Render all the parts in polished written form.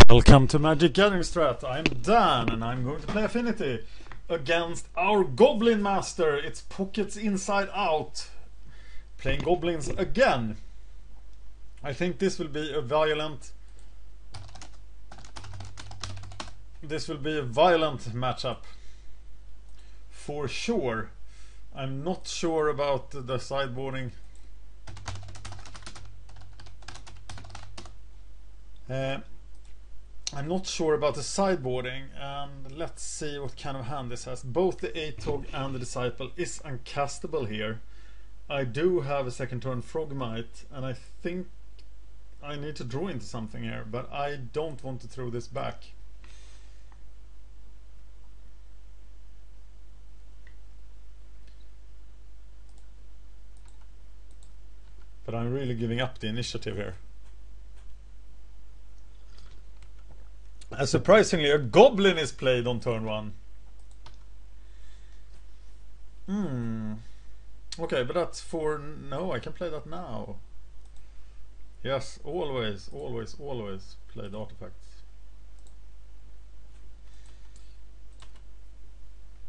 Welcome to MagicGatheringStrat. I'm Dan and I'm going to play Affinity against our Goblin Master. It's Pocketsinsideout. Playing Goblins again. I think this will be a violent matchup. For sure. I'm not sure about the sideboarding. I'm not sure about the sideboarding, and let's see what kind of hand this has. Both the Atog and the Disciple is uncastable here. I do have a second turn Frogmite, and I think I need to draw into something here, but I don't want to throw this back. But I'm really giving up the initiative here. Surprisingly, a Goblin is played on turn 1. Okay, but that's for... No, I can play that now. Yes, always play the artifacts.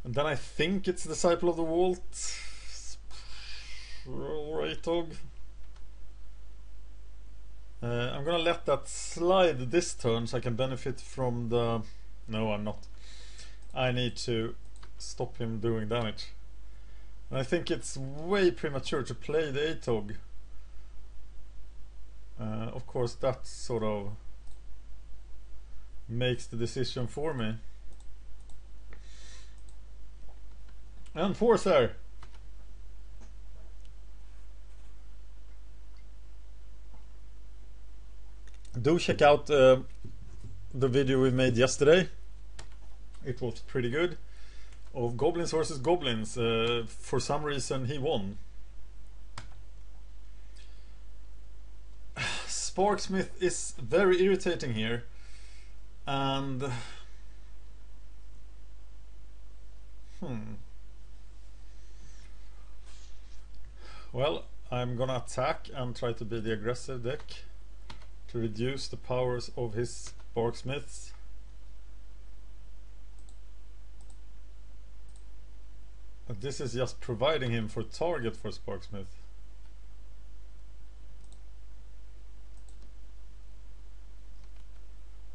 And then I think it's Disciple of the Vault. Or Atog. I'm gonna let that slide this turn so I can benefit from the... No, I'm not. I need to stop him doing damage. And I think it's way premature to play the Atog. Of course, that sort of makes the decision for me. Enforcer! Do check out the video we made yesterday. It was pretty good. Of Goblins versus Goblins. For some reason he won. Sparksmith is very irritating here. And... Well, I'm gonna attack and try to be the aggressive deck to reduce the powers of his Sparksmiths. But this is just providing him for target for Sparksmith.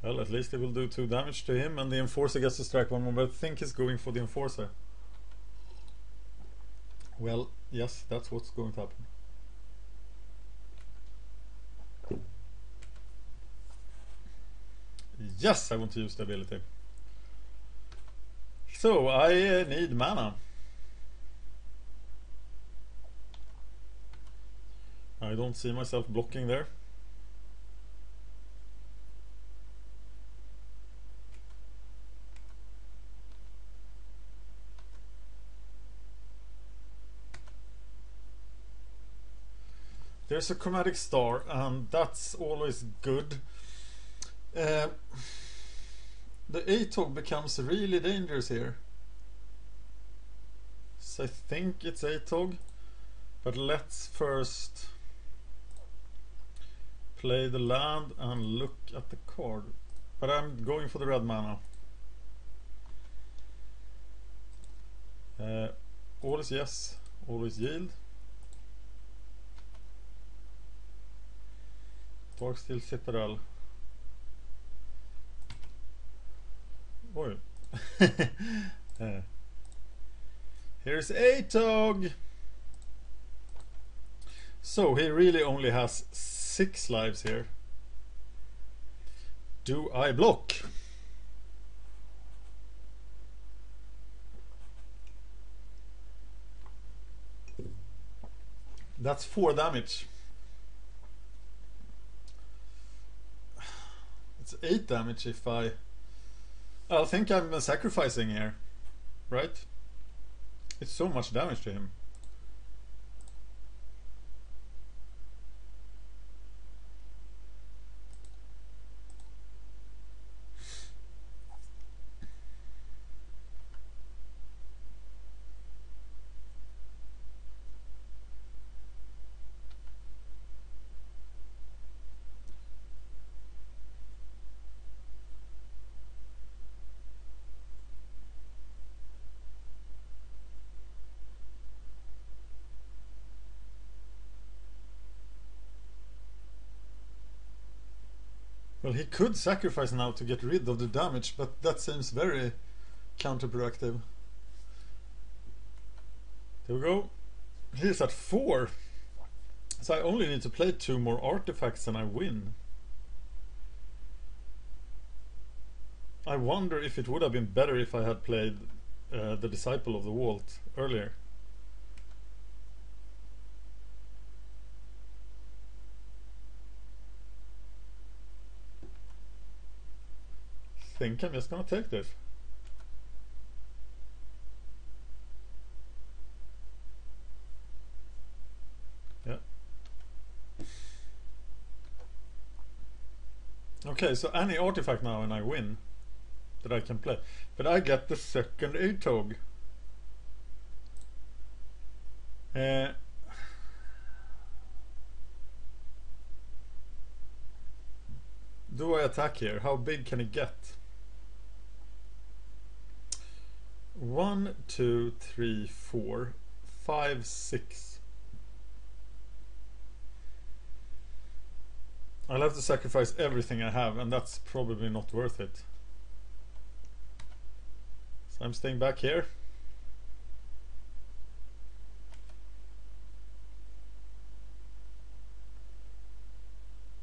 Well, at least it will do 2 damage to him, and the Enforcer gets to strike 1 more, but I think he's going for the Enforcer. Well, yes, that's what's going to happen. Yes, I want to use the ability. So, I need mana. I don't see myself blocking there. There's a chromatic star, and that's always good. The Atog becomes really dangerous here. So I think it's Atog, but let's first play the land and look at the card. But I'm going for the red mana. Always yes, always yield. Darksteel Citadel. Oj. Here's Atog. So he really only has 6 lives here. Do I block? That's 4 damage. It's 8 damage if I think I'm sacrificing here, right? It's so much damage to him. Well, he could sacrifice now to get rid of the damage, but that seems very counterproductive. There we go. He's at 4. So I only need to play 2 more artifacts and I win. I wonder if it would have been better if I had played the Disciple of the Vault earlier. I think I'm just gonna take this. Yeah. Okay, so any artifact now and I win that I can play. But I get the second ATOG. Do I attack here? How big can it get? 1, 2, 3, 4, 5, 6. I'll have to sacrifice everything I have, and that's probably not worth it. So I'm staying back here.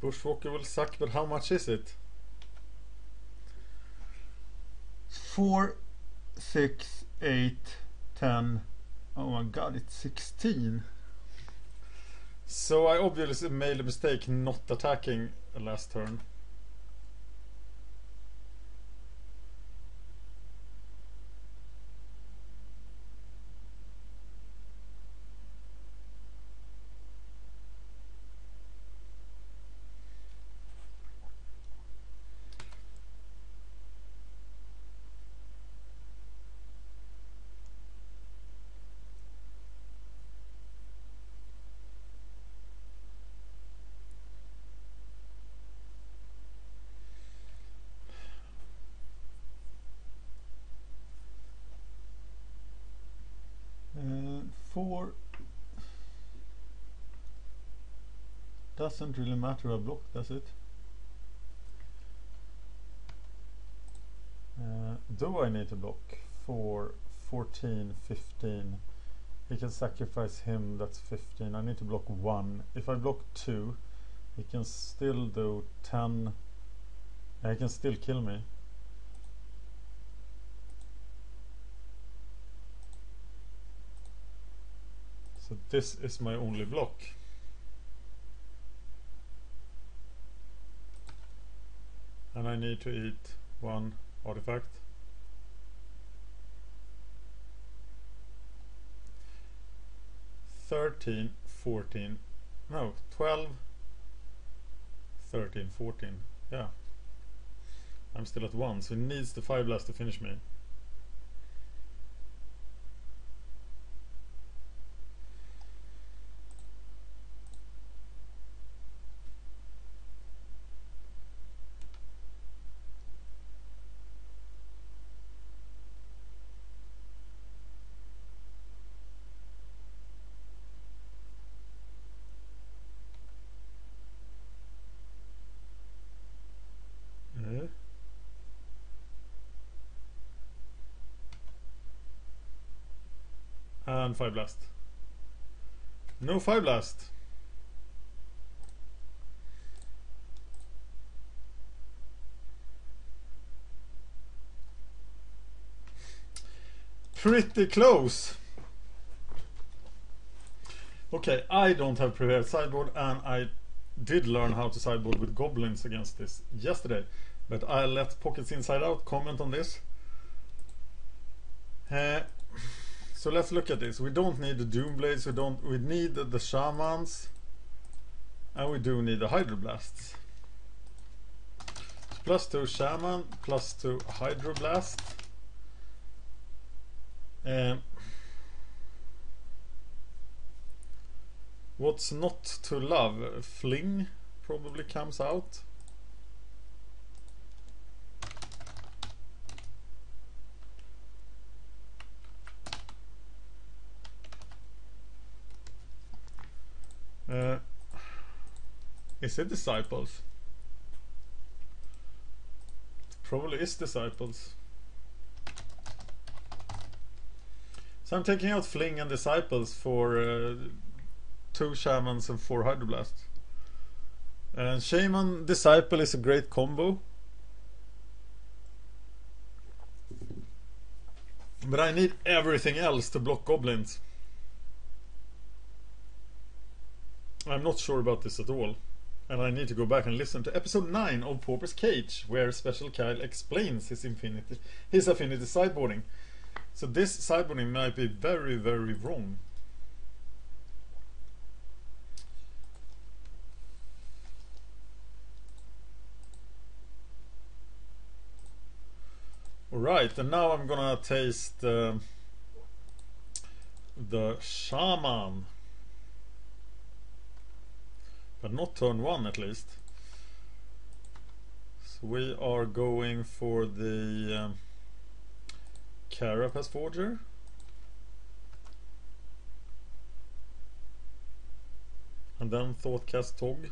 Bushwalker will suck, but how much is it? 4, 6, 8, 10. Oh my god, it's 16. So I obviously made a mistake not attacking last turn. Doesn't really matter a block, does it? Do I need to block? 4, 14, 15. He can sacrifice him, that's 15. I need to block 1. If I block 2, he can still do 10. He can still kill me. So this is my only block. And I need to eat 1 artifact. $13, 14, no, 12, 13, 14. Yeah. I'm still at 1, so he needs the 5 blast to finish me. And 5 blast. No 5 blast. Pretty close. Okay, I don't have prepared sideboard, and I did learn how to sideboard with Goblins against this yesterday, but I'll let Pocketsinsideout comment on this. So let's look at this. We don't need the Doomblades, we need the Shamans, and we do need the Hydroblasts. +2 Shaman, +2 Hydroblast. What's not to love? Fling probably comes out. Is it Disciples? Probably is Disciples. So I'm taking out Fling and Disciples for 2 Shamans and 4 Hydroblasts. And Shaman Disciple is a great combo. But I need everything else to block Goblins. I'm not sure about this at all. And I need to go back and listen to episode 9 of Pauper's Cage, where Special Kyle explains his affinity sideboarding. So this sideboarding might be very, very wrong. Alright, and now I'm gonna taste the Shaman. But not turn 1 at least. So we are going for the Carapace Forger. And then Thoughtcast Tog.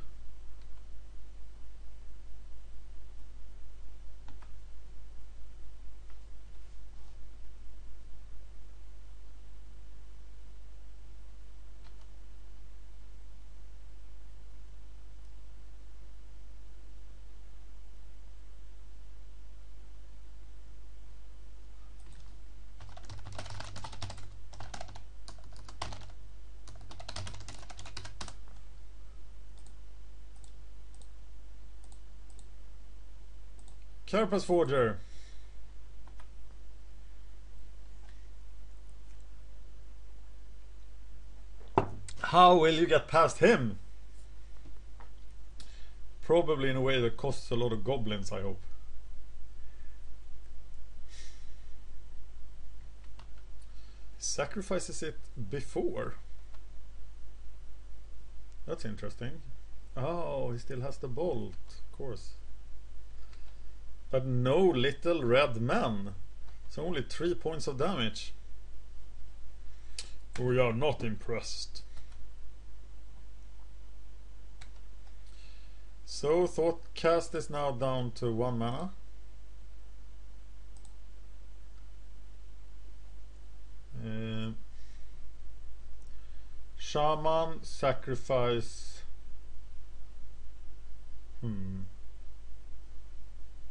Carapace Forger. How will you get past him? Probably in a way that costs a lot of goblins, I hope. Sacrifices it before. That's interesting. Oh, he still has the bolt, of course. But no little red man. So only 3 points of damage. We are not impressed. So Thoughtcast is now down to 1 mana. Shaman, sacrifice.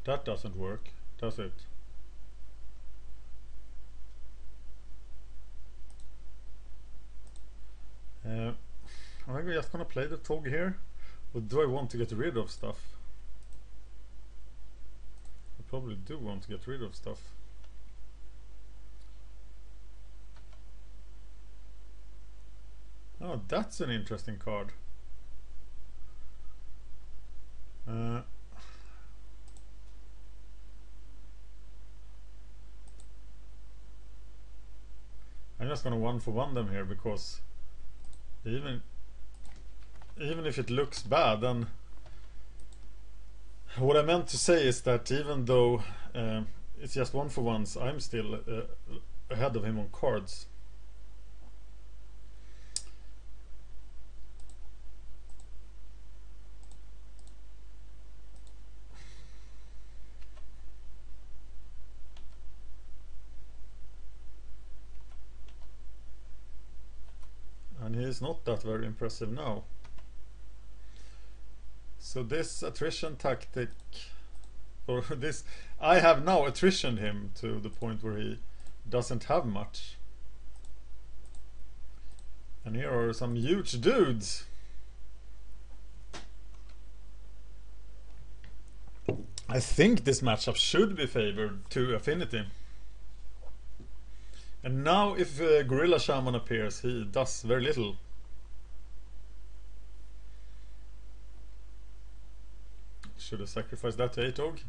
That doesn't work, does it? Am I just gonna play the Tog here? Or do I want to get rid of stuff? I probably do want to get rid of stuff. Oh, that's an interesting card. I'm just gonna 1-for-1 them here, because even if it looks bad, then what I meant to say is that even though it's just 1-for-1s, I'm still ahead of him on cards. And he is not that very impressive now. So this attrition tactic, or this, I have now attritioned him to the point where he doesn't have much. And here are some huge dudes. I think this matchup should be favored to Affinity. And now if Gorilla Shaman appears, he does very little. Should have sacrificed that to Atog.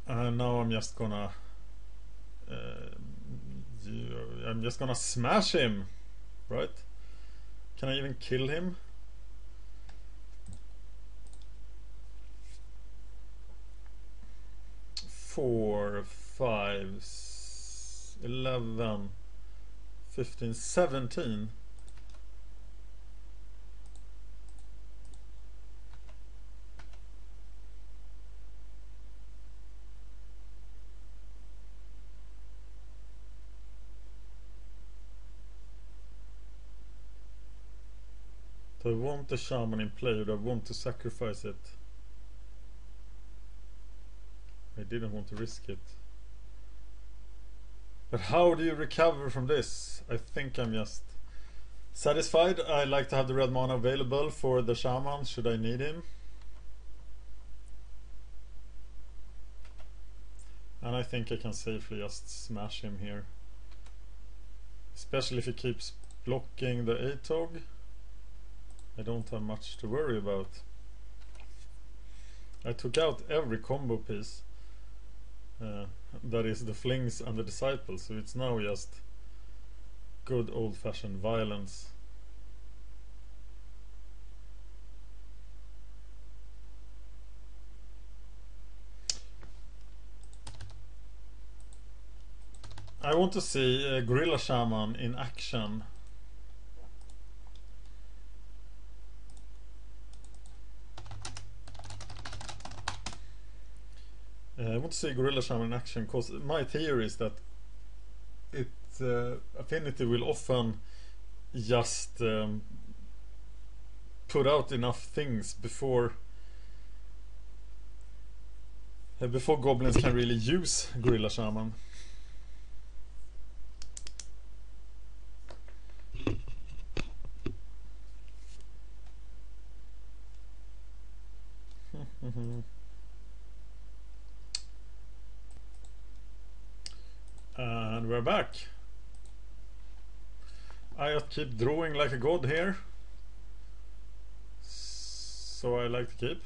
And now I'm just gonna smash him, right? Can I even kill him? Four, 5, 11, 15, 17. Do I want the shaman in play or do I want to sacrifice it? I didn't want to risk it. But how do you recover from this? I think I'm just satisfied. I like to have the red mana available for the shaman should I need him. And I think I can safely just smash him here. Especially if he keeps blocking the ATOG. I don't have much to worry about. I took out every combo piece. That is the flings and the disciples, so it's now just good old-fashioned violence. I want to see Gorilla Shaman in action. I want to see Gorilla Shaman in action because my theory is that Affinity will often just put out enough things before Goblins can really use Gorilla Shaman. And we're back. I just keep drawing like a god here, so I like to keep.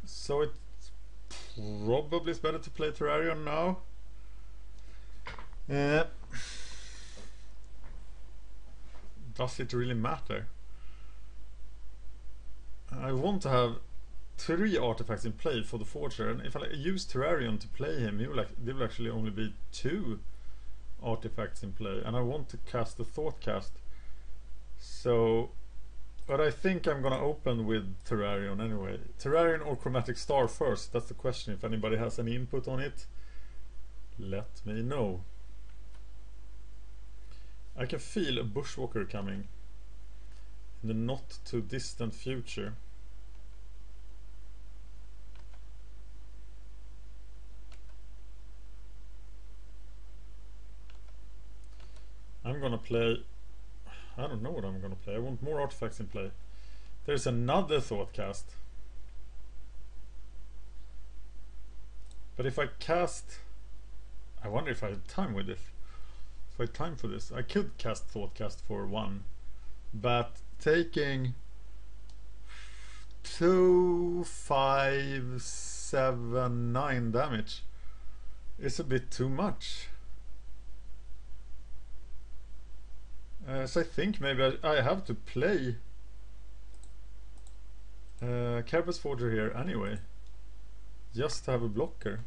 So it probably is better to play Terrarion now. Does it really matter? I want to have 3 artifacts in play for the Forger, and if I use Terrarion to play him, there will actually only be 2 artifacts in play, and I want to cast the Thought Cast. So, but I think I'm gonna open with Terrarion anyway. Terrarion or Chromatic Star first? That's the question. If anybody has any input on it, let me know. I can feel a Bushwalker coming in the not too distant future. I'm gonna play, I don't know what I'm gonna play. I want more artifacts in play. There's another Thought Cast. But if I cast, I wonder if I have time with this. If I have time for this, I could cast Thought Cast for 1, but taking 2, 5, 7, 9 damage is a bit too much. So I think maybe I have to play Carapace Forger here anyway, just to have a blocker.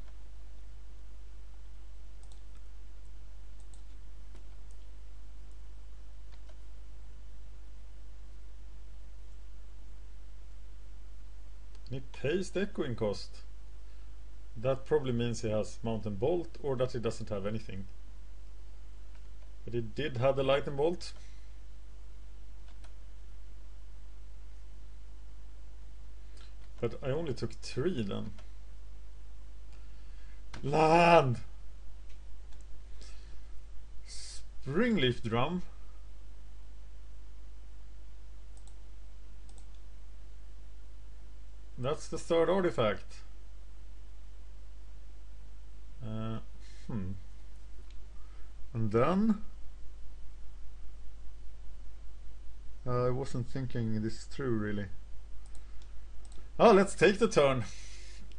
He pays the echoing cost. That probably means he has Mountain Bolt or that he doesn't have anything. But he did have the Lightning Bolt. But I only took 3 then. Land! Springleaf Drum. That's the 3rd artifact. And then I wasn't thinking this through really. Oh, let's take the turn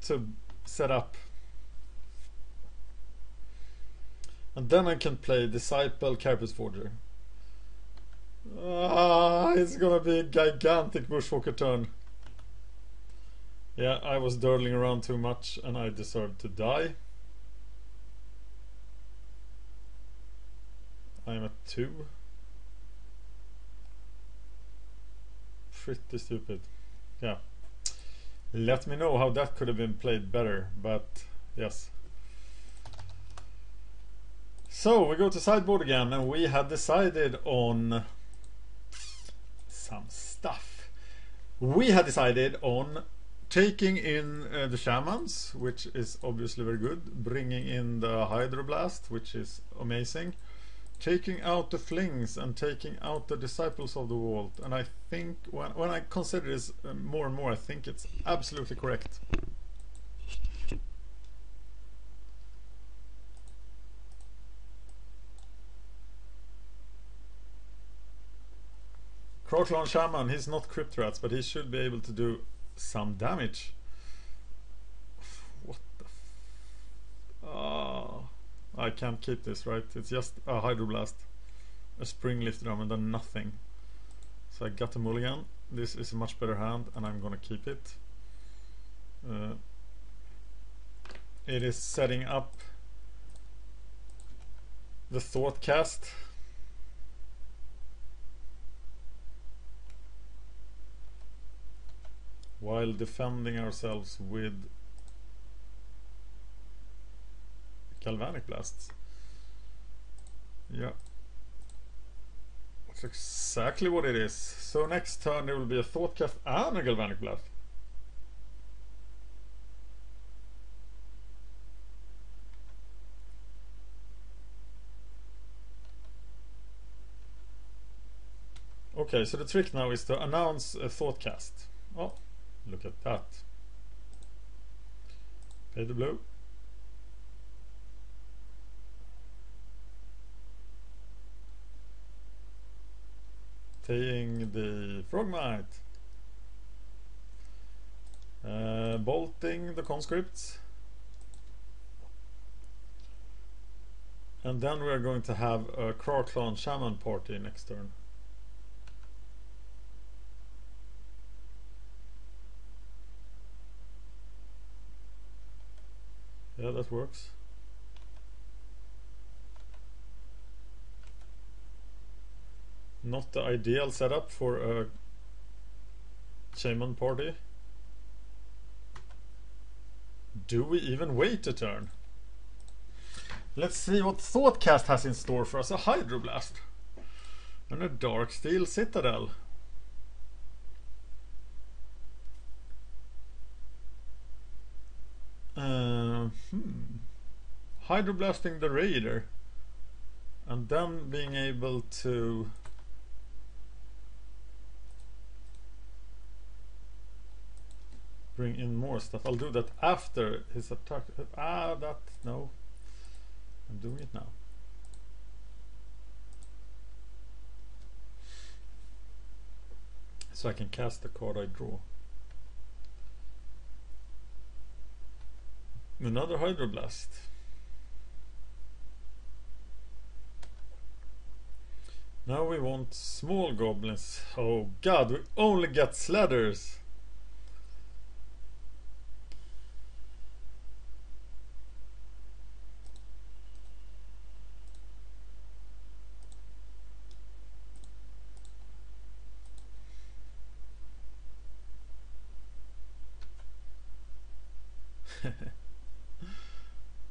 to set up. And then I can play Disciple Carapace Forger. It's gonna be a gigantic Bushwalker turn. Yeah, I was dawdling around too much and I deserved to die. I'm at 2. Pretty stupid. Yeah. Let me know how that could have been played better, but yes. So we go to sideboard again, and we had decided on some stuff. We had decided on taking in the shamans, which is obviously very good, bringing in the hydroblast, which is amazing, taking out the flings and taking out the disciples of the vault. And I think when I consider this more and more, I think it's absolutely correct. Croclon Shaman, he's not Crypt Rats, but he should be able to do some damage. What the I can't keep this, right? It's just a Hydroblast, a Spring Lift Drum, and then nothing. So I got a mulligan. This is a much better hand, and I'm gonna keep it. It is setting up the Thought Cast. While defending ourselves with Galvanic Blasts. Yeah. That's exactly what it is. So next turn there will be a Thought Cast and a Galvanic Blast. Okay, so the trick now is to announce a Thought Cast. Oh. Look at that. Pay the blue. Taking the Frogmite. Bolting the conscripts. And then we are going to have a Croclon Shaman party next turn. Yeah, that works. Not the ideal setup for a shaman party. Do we even wait a turn? Let's see what Thoughtcast has in store for us. A Hydroblast and a Darksteel Citadel. Hydroblasting the Raider and then being able to bring in more stuff. I'll do that after his attack. No, I'm doing it now. So I can cast the card I draw. Another Hydroblast. Now we want small goblins. Oh god, we only get Sladders.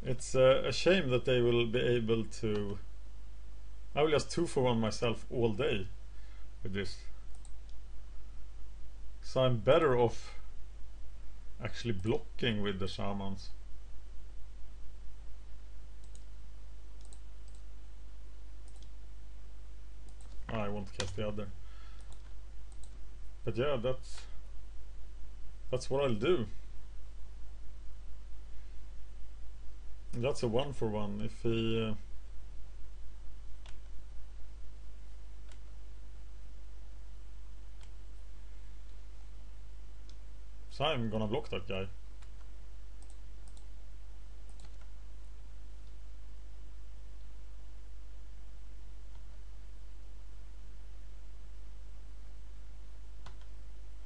It's a shame that they will be able to. I will just 2-for-1 myself all day with this. So I'm better off actually blocking with the shamans. I won't cast the other. But yeah, that's what I'll do. That's a 1-for-1 if he so I'm gonna block that guy.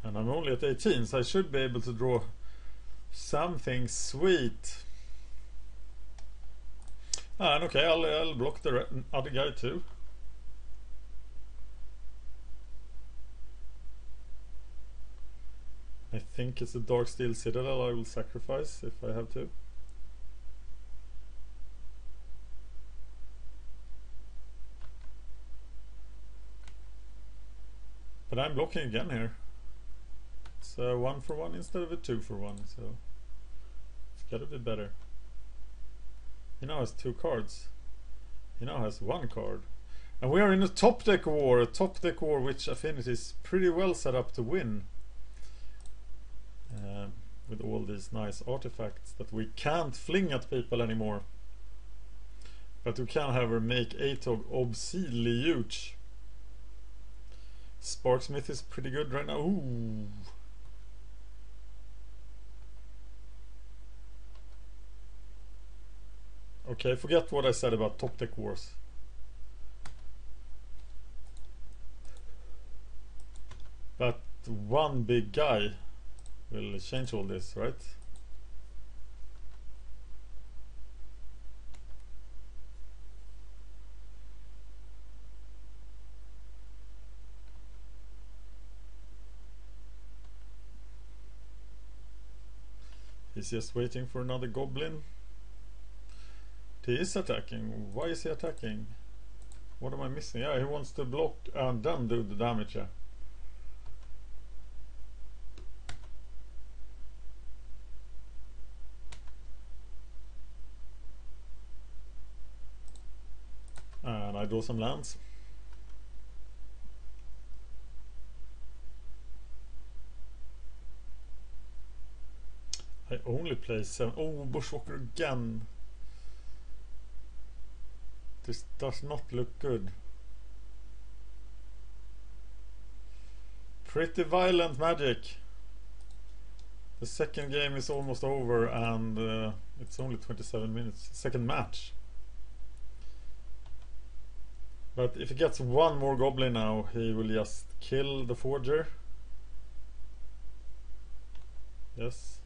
And I'm only at 18, so I should be able to draw something sweet. And okay, I'll block the other guy too. I think it's a Dark Steel Citadel I will sacrifice if I have to. But I'm blocking again here. It's a 1 for 1 instead of a 2 for 1, so it's gotta be better. He now has 2 cards. He now has 1 card. And we are in a top deck war which Affinity is pretty well set up to win. With all these nice artifacts that we can't fling at people anymore. But we can, however, make Atog obscenely huge. Sparksmith is pretty good right now. Ooh. Okay, forget what I said about top deck wars. But one big guy will change all this, right? He's just waiting for another goblin. He is attacking. Why is he attacking? What am I missing? Yeah, he wants to block and then do the damage. Yeah. And I draw some lands. I only play 7. Oh, Bushwalker again. This does not look good. Pretty violent Magic. The second game is almost over and it's only 27 minutes. Second match. But if he gets one more goblin now, he will just kill the forger. Yes.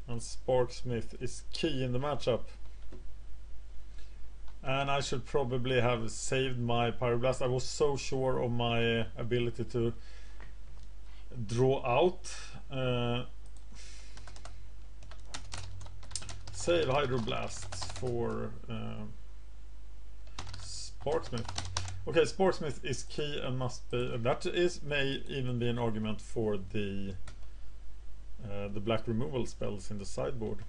And Sparksmith is key in the matchup. And I should probably have saved my Pyroblast. I was so sure of my ability to draw out. Save Hydroblasts for Sparksmith. Okay, Sparksmith is key and must be. That is may even be an argument for the black removal spells in the sideboard.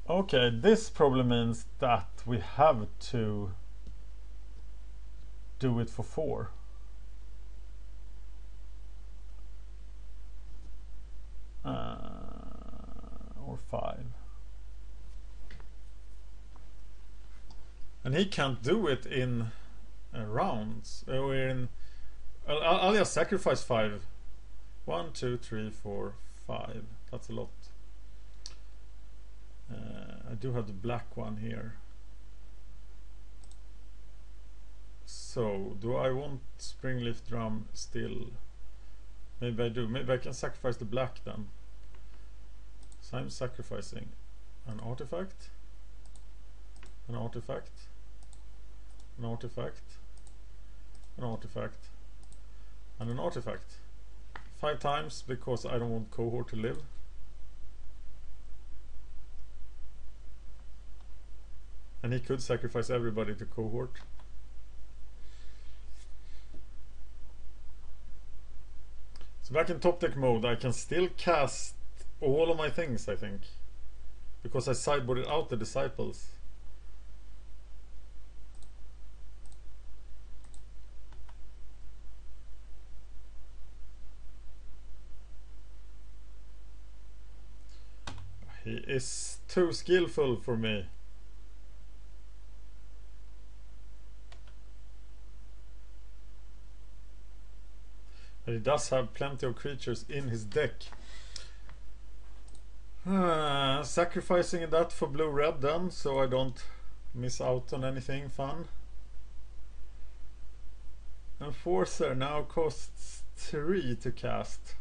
Okay, this probably means that we have to do it for 4. Or 5. And he can't do it in rounds. Or in. I'll just sacrifice 5. 1, 2, 3, 4, 5. That's a lot. I do have the black one here. So, do I want Springleaf Drum still? Maybe I do. Maybe I can sacrifice the black then. So I'm sacrificing an artifact, an artifact, an artifact, an artifact, and an artifact. 5 times because I don't want Cohort to live. And he could sacrifice everybody to Cohort. So back in top deck mode I can still cast all of my things, I think. Because I sideboarded out the Disciples. He is too skillful for me. But he does have plenty of creatures in his deck. Sacrificing that for blue-red then, so I don't miss out on anything fun. Enforcer now costs 3 to cast.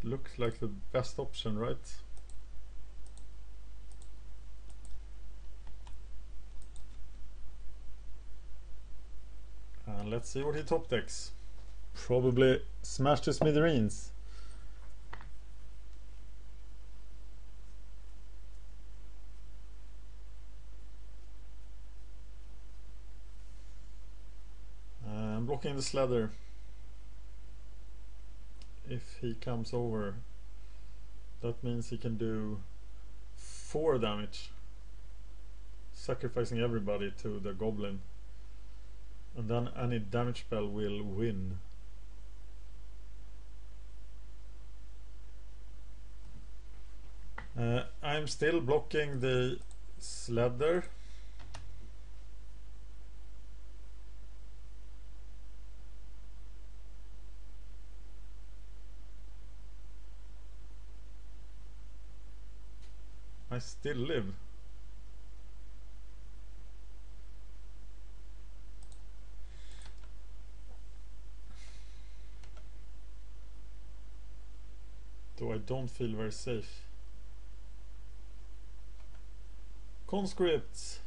looks like the best option, right? And let's see what he top decks. Probably smash to smithereens. I'm blocking the sledder. If he comes over, that means he can do 4 damage, sacrificing everybody to the goblin, and then any damage spell will win. I'm still blocking the sledder. I still live. Though I don't feel very safe. Conscripts.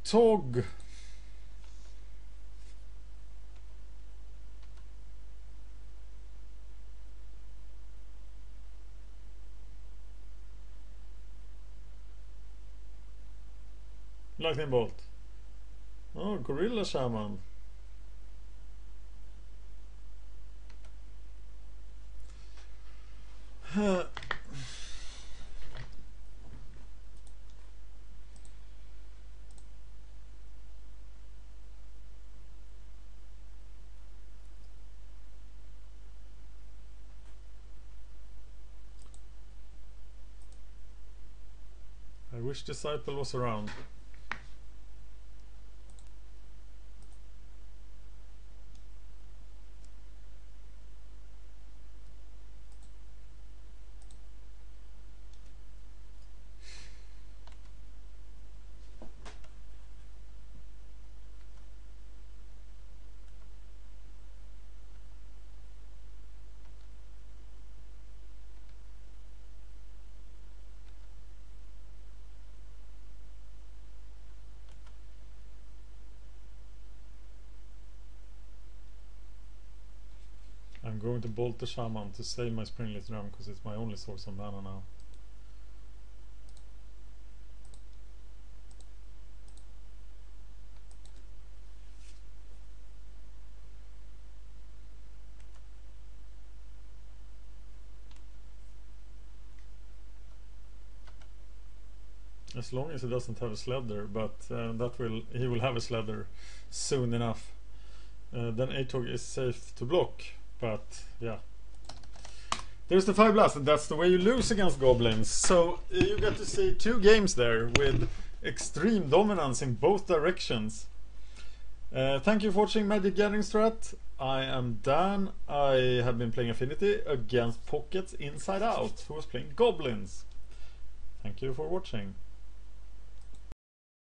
Tog. Lightning bolt. Oh, gorilla shaman. I wish Disciple was around. I'm going to bolt the shaman to save my springlet drum because it's my only source of mana now. As long as he doesn't have a sledder, but he will have a sledder soon enough. Then Atog is safe to block. But yeah, there's the 5 blast, and that's the way you lose against goblins. So you get to see 2 games there with extreme dominance in both directions. Thank you for watching MagicGatheringStrat. I am Dan. I have been playing Affinity against Pocketsinsideout, who was playing Goblins. Thank you for watching.